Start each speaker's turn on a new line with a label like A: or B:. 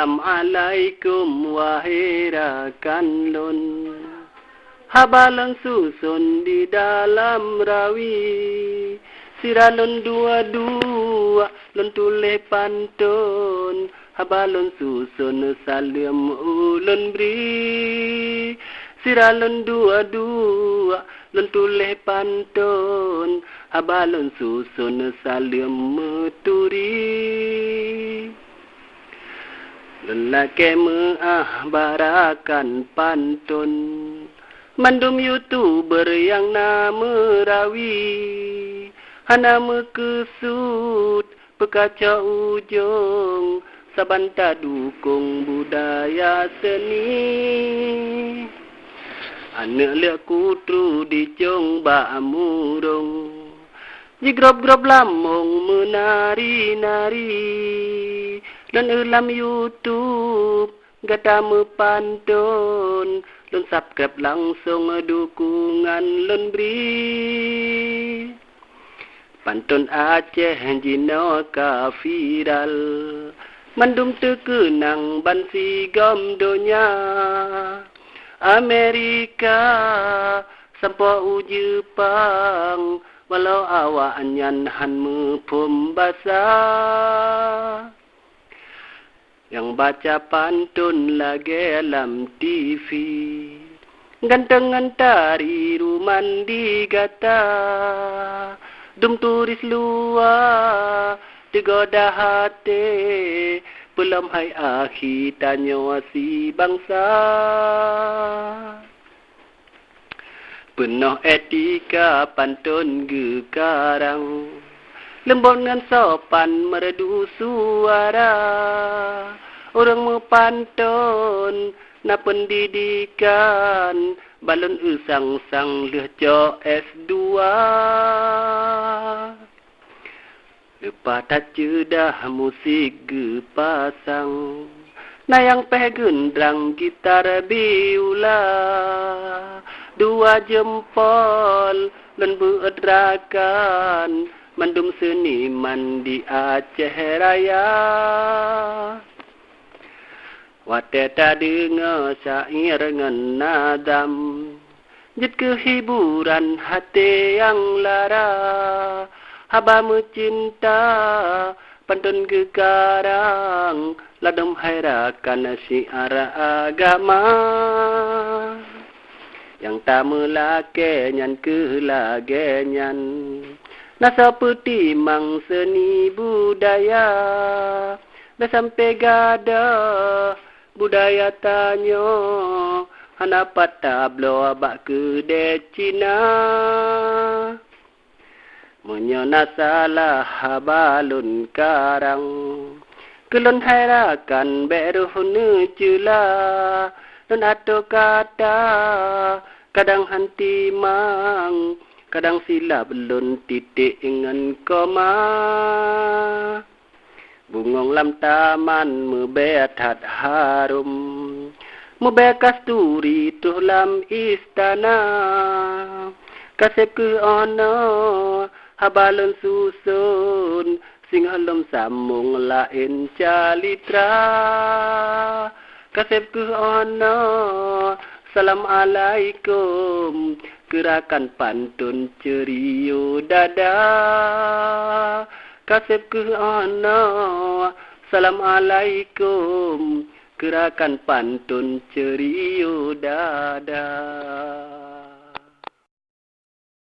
A: Assalamualaikum wahai rakan lun. Habalan susun di dalam rawi. Siralun dua-dua, lun tulis pantun. Habalun susun salim ulun beri. Siralun dua-dua, lun tulis pantun. Habalun susun salim meturi. Lelaki mengahbarakan pantun. Mandum YouTuber yang nama Rawi. Nama kesut, pekacau ujung. Sabanta dukung budaya seni. Anak liat kutru di jong ba'amurung. Jigrob-grob lamong menari-nari. Dan dalam YouTube gata mepantun. Lun subscribe langsung dukungan lun beri. Pantun Aceh jino ka viral. Mandum terkenang bansi gom donya. Amerika sampai Jepang. Walau awak nyan han mepembasa. Yang baca pantun lagi dalam TV. Gantengan tari ruman digata. Dum turis luar digoda hati. Belum hai akhir tanya si bangsa. Penuh etika pantun gekarang. Lembut dengan sopan merdu suara. Orang mepantun na pendidikan. Balon usang-sang lehco S2. Lepas tak cedah musik gepasang. Na yang peh gendrang gitar biola. Dua jempol dan beerakan. Mandum seniman di Aceh Raya. Wate tak dengar syair dengan nadam. Jid kehiburan hati yang lara. Haba mencinta pantun gegarang. Ladam hairakan syiar agama. Yang tak melake nyan kelage nyan. Nasa peti mang seni budaya. Dah sampai gada budaya tanyo. Hana patah blo abak ke de Cina. Menyona salah balun karang. Kelon hairakan beruhun jela. Dan atau kata kadang hanti mang. Kadang silap belum titik dengan koma. Bungong lam taman mebetat harum. Mebekas turi tuh lam istana. Kasep ke ono habalun susun. Singhalum sambung lain calitra. Kasep ke ono Assalamualaikum. Gerakan pantun cerio dada. Kasep ke ono Assalamualaikum. Gerakan pantun cerio dada.